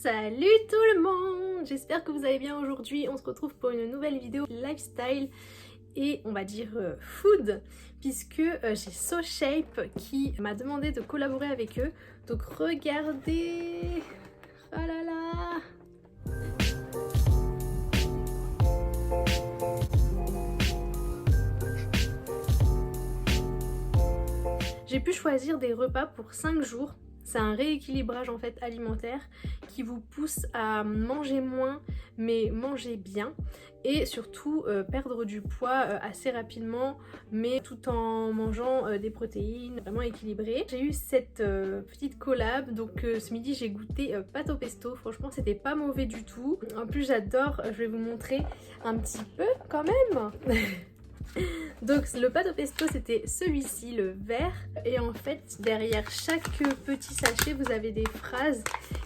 Salut tout le monde, j'espère que vous allez bien aujourd'hui. On se retrouve pour une nouvelle vidéo lifestyle et on va dire food, puisque j'ai SoShape qui m'a demandé de collaborer avec eux. Donc regardez, oh là là, j'ai pu choisir des repas pour 5 jours. C'est un rééquilibrage en fait alimentaire qui vous pousse à manger moins mais manger bien et surtout perdre du poids assez rapidement mais tout en mangeant des protéines vraiment équilibrées. J'ai eu cette petite collab, donc ce midi j'ai goûté pâte au pesto, franchement c'était pas mauvais du tout. En plus j'adore, je vais vous montrer un petit peu quand même. Donc le pâte au pesto c'était celui-ci, le vert, et en fait derrière chaque petit sachet vous avez des phrases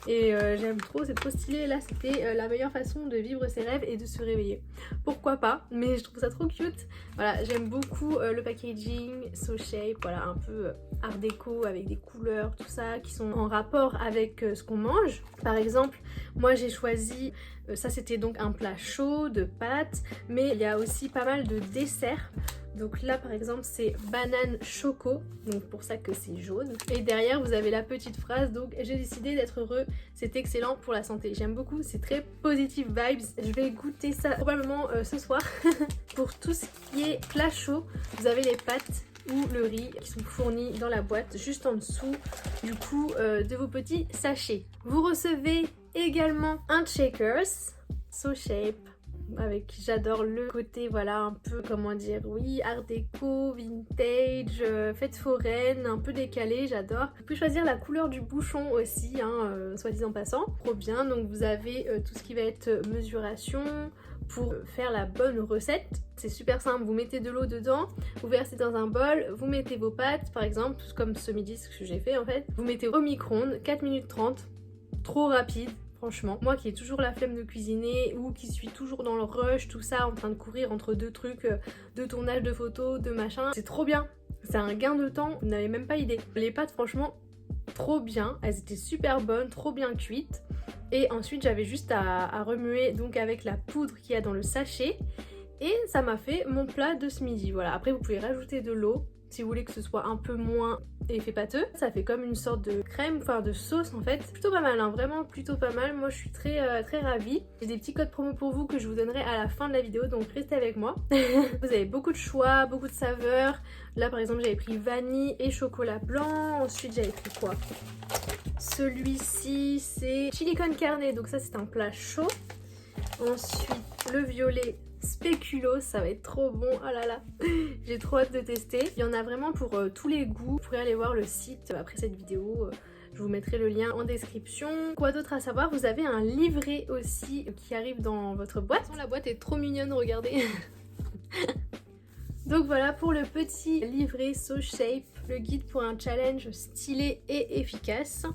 et j'aime trop, c'est trop stylé. Là c'était la meilleure façon de vivre ses rêves et de se réveiller, pourquoi pas, mais je trouve ça trop cute. Voilà, j'aime beaucoup le packaging, SoShape, voilà, un peu art déco avec des couleurs, tout ça qui sont en rapport avec ce qu'on mange. Par exemple moi j'ai choisi, ça c'était donc un plat chaud de pâtes, mais il y a aussi pas mal de desserts. Donc là par exemple c'est banane choco, donc pour ça que c'est jaune. Et derrière vous avez la petite phrase, donc j'ai décidé d'être heureux, c'est excellent pour la santé. J'aime beaucoup, c'est très positive vibes. Je vais goûter ça probablement ce soir. Pour tout ce qui est plat chaud, vous avez les pâtes ou le riz qui sont fournis dans la boîte juste en dessous du coup de vos petits sachets. Vous recevez également un Shakers SoShape avec, j'adore le côté, voilà, un peu, comment dire, oui, art déco, vintage, fête foraine, un peu décalé, j'adore. Vous pouvez choisir la couleur du bouchon aussi, hein, soit disant passant, trop bien. Donc vous avez tout ce qui va être mesuration pour faire la bonne recette. C'est super simple, vous mettez de l'eau dedans, vous versez dans un bol, vous mettez vos pâtes, par exemple, comme ce midi, ce que j'ai fait en fait. Vous mettez au micro-ondes, 4 minutes 30, trop rapide. Franchement, moi qui ai toujours la flemme de cuisiner ou qui suis toujours dans le rush, tout ça, en train de courir entre deux trucs, de tournage de photos, de machin, c'est trop bien. C'est un gain de temps, vous n'avez même pas idée. Les pâtes, franchement, trop bien. Elles étaient super bonnes, trop bien cuites. Et ensuite, j'avais juste à remuer donc avec la poudre qu'il y a dans le sachet. Et ça m'a fait mon plat de ce midi. Voilà, après vous pouvez rajouter de l'eau si vous voulez que ce soit un peu moins effet pâteux. Ça fait comme une sorte de crème, enfin de sauce en fait. Plutôt pas mal, hein, vraiment plutôt pas mal. Moi je suis très ravie. J'ai des petits codes promo pour vous que je vous donnerai à la fin de la vidéo, donc restez avec moi. Vous avez beaucoup de choix, beaucoup de saveurs. Là par exemple j'avais pris vanille et chocolat blanc. Ensuite j'avais pris quoi? Celui-ci c'est chili con carne, donc ça c'est un plat chaud. Ensuite le violet spéculoos, ça va être trop bon, oh là là, j'ai trop hâte de tester. Il y en a vraiment pour tous les goûts. Vous pourrez aller voir le site après cette vidéo, je vous mettrai le lien en description. Quoi d'autre à savoir? Vous avez un livret aussi qui arrive dans votre boîte. La boîte est trop mignonne, regardez. Donc voilà pour le petit livret SoShape, le guide pour un challenge stylé et efficace.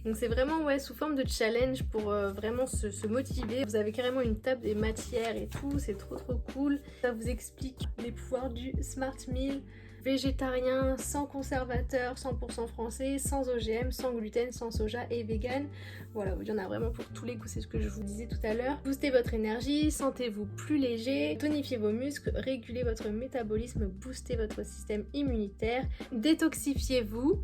Donc c'est vraiment ouais, sous forme de challenge pour vraiment se motiver. Vous avez carrément une table des matières et tout, c'est trop cool. Ça vous explique les pouvoirs du Smart Meal, végétarien, sans conservateur, 100% français, sans OGM, sans gluten, sans soja et vegan. Voilà, il y en a vraiment pour tous les goûts, c'est ce que je vous disais tout à l'heure. Boostez votre énergie, sentez-vous plus léger, tonifiez vos muscles, régulez votre métabolisme, boostez votre système immunitaire, détoxifiez-vous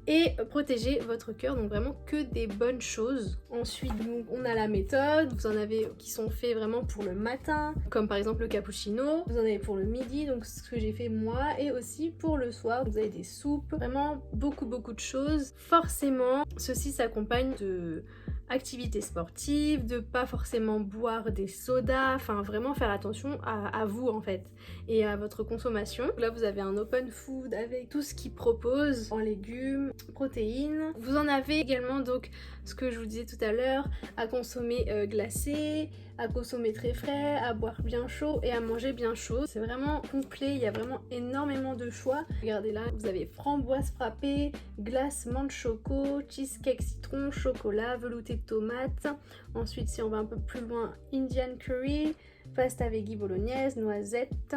et protéger votre cœur, donc vraiment que des bonnes choses. Ensuite donc, on a la méthode, vous en avez qui sont faits vraiment pour le matin, comme par exemple le cappuccino, vous en avez pour le midi, donc ce que j'ai fait moi, et aussi pour le soir, vous avez des soupes, vraiment beaucoup de choses. Forcément, ceci s'accompagne de activités sportives, de pas forcément boire des sodas, enfin vraiment faire attention à vous en fait et à votre consommation. Là vous avez un open food avec tout ce qu'il propose en légumes, protéines. Vous en avez également donc ce que je vous disais tout à l'heure, à consommer glacé, à consommer très frais, à boire bien chaud et à manger bien chaud. C'est vraiment complet, il y a vraiment énormément de choix. Regardez là, vous avez framboise frappée, glace menthe choco, cheesecake citron, chocolat, velouté de tomate. Ensuite si on va un peu plus loin, Indian curry, pasta veggie bolognaise, noisettes,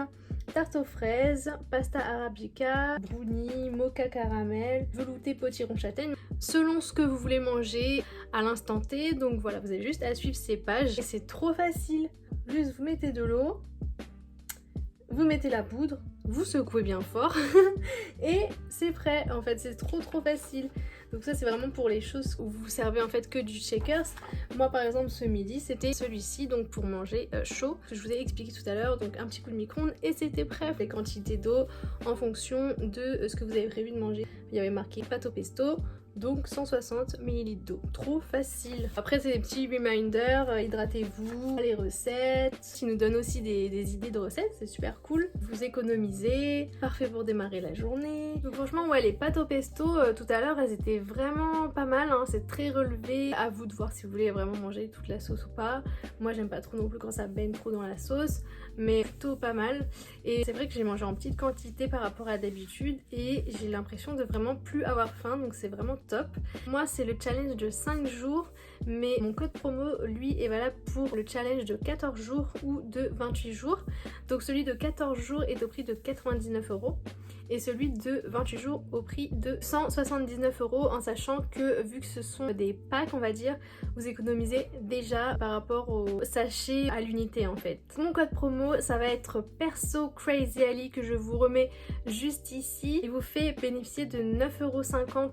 tarte aux fraises, pasta arabica, brownie, mocha caramel, velouté potiron châtaigne. selon ce que vous voulez manger à l'instant T. Donc voilà, vous avez juste à suivre ces pages et c'est trop facile. Juste vous mettez de l'eau, vous mettez la poudre, vous secouez bien fort et c'est prêt. En fait, c'est trop facile. Donc ça, c'est vraiment pour les choses où vous servez en fait que du shakers. Moi par exemple, ce midi, c'était celui-ci, donc pour manger chaud, que je vous ai expliqué tout à l'heure. Donc un petit coup de micro-ondes et c'était prêt. Les quantités d'eau en fonction de ce que vous avez prévu de manger. Il y avait marqué pâte au pesto, donc 160 ml d'eau. Trop facile. Après, c'est des petits reminders, hydratez-vous, les recettes. Ils nous donnent aussi des idées de recettes, c'est super cool. Vous économisez, parfait pour démarrer la journée. Donc franchement, ouais, les pâtes au pesto, tout à l'heure, elles étaient vraiment pas mal, hein. C'est très relevé. À vous de voir si vous voulez vraiment manger toute la sauce ou pas. Moi, j'aime pas trop non plus quand ça baigne trop dans la sauce, mais plutôt pas mal. Et c'est vrai que j'ai mangé en petite quantité par rapport à d'habitude et j'ai l'impression de vraiment plus avoir faim, donc c'est vraiment top. Moi, c'est le challenge de 5 jours, mais mon code promo, lui, est valable pour le challenge de 14 jours ou de 28 jours. Donc celui de 14 jours est au prix de 99 € et celui de 28 jours au prix de 179 €, en sachant que vu que ce sont des packs, on va dire, vous économisez déjà par rapport au sachet à l'unité en fait. Mon code promo, ça va être perso Crazy Ali que je vous remets juste ici. Il vous fait bénéficier de 9,50 €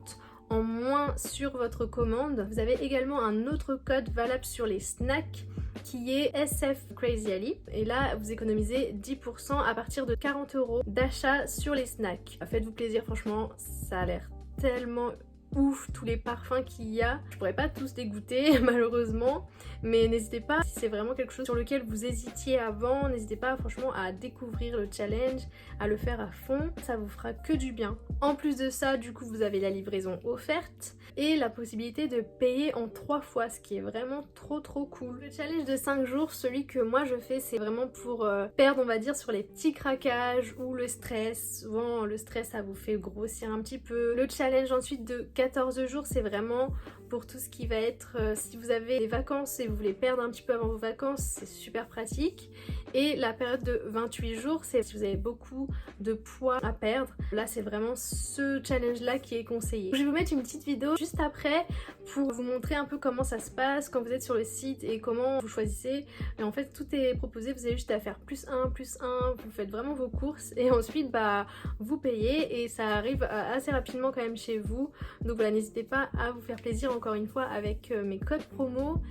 en moins sur votre commande. Vous avez également un autre code valable sur les snacks qui est SF Crazy Ali et là vous économisez 10% à partir de 40 € d'achat sur les snacks. Faites-vous plaisir, franchement, ça a l'air tellement ouf tous les parfums qu'il y a. Je pourrais pas tous les goûter malheureusement, mais n'hésitez pas, si c'est vraiment quelque chose sur lequel vous hésitiez avant, n'hésitez pas franchement à découvrir le challenge, à le faire à fond, ça vous fera que du bien. En plus de ça, du coup, vous avez la livraison offerte et la possibilité de payer en 3 fois, ce qui est vraiment trop cool. Le challenge de 5 jours, celui que moi je fais, c'est vraiment pour perdre, on va dire, sur les petits craquages ou le stress. Souvent le stress, ça vous fait grossir un petit peu. Le challenge ensuite de 14 jours, c'est vraiment pour tout ce qui va être si vous avez des vacances et vous voulez perdre un petit peu avant vos vacances, c'est super pratique. Et la période de 28 jours, c'est si vous avez beaucoup de poids à perdre. Là, c'est vraiment ce challenge là qui est conseillé. Je vais vous mettre une petite vidéo juste après pour vous montrer un peu comment ça se passe quand vous êtes sur le site et comment vous choisissez. Et en fait, tout est proposé, vous avez juste à faire +1, vous faites vraiment vos courses et ensuite bah vous payez et ça arrive assez rapidement quand même chez vous. Donc voilà, n'hésitez pas à vous faire plaisir encore une fois avec mes codes promo.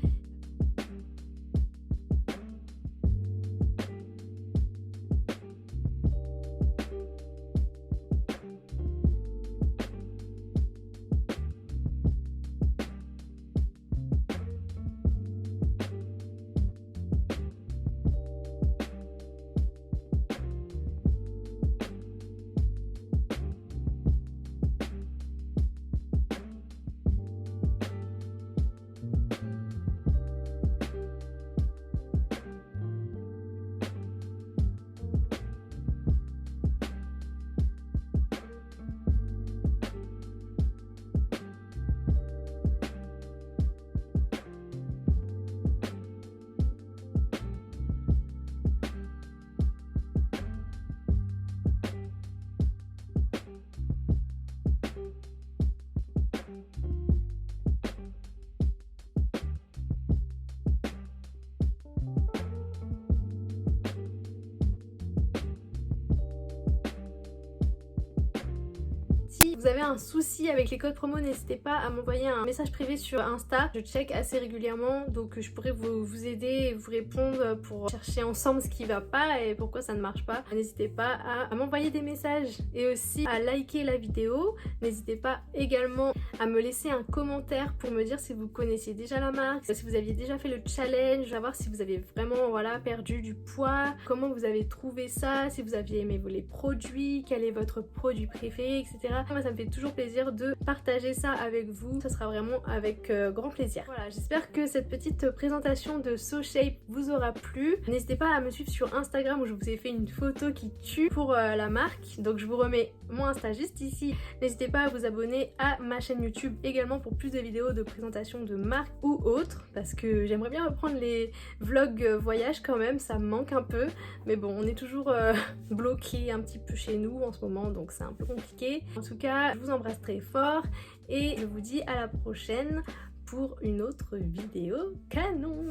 Si vous avez un souci avec les codes promo, n'hésitez pas à m'envoyer un message privé sur Insta. Je check assez régulièrement, donc je pourrais vous aider et vous répondre pour chercher ensemble ce qui va pas et pourquoi ça ne marche pas. N'hésitez pas à m'envoyer des messages et aussi à liker la vidéo. N'hésitez pas également à me laisser un commentaire pour me dire si vous connaissiez déjà la marque, si vous aviez déjà fait le challenge, savoir si vous avez vraiment perdu du poids, comment vous avez trouvé ça, si vous aviez aimé les produits, quel est votre produit préféré, etc. Moi, ça me fait toujours plaisir de partager ça avec vous, ça sera vraiment avec grand plaisir. Voilà, j'espère que cette petite présentation de SoShape vous aura plu. N'hésitez pas à me suivre sur Instagram où je vous ai fait une photo qui tue pour la marque, donc je vous remets mon Insta juste ici. N'hésitez pas à vous abonner à ma chaîne YouTube également pour plus de vidéos de présentation de marque ou autres, parce que j'aimerais bien reprendre les vlogs voyage quand même, ça me manque un peu, mais bon, on est toujours bloqué un petit peu chez nous en ce moment, donc c'est un peu compliqué. En tout cas, je vous embrasse très fort et je vous dis à la prochaine pour une autre vidéo canon.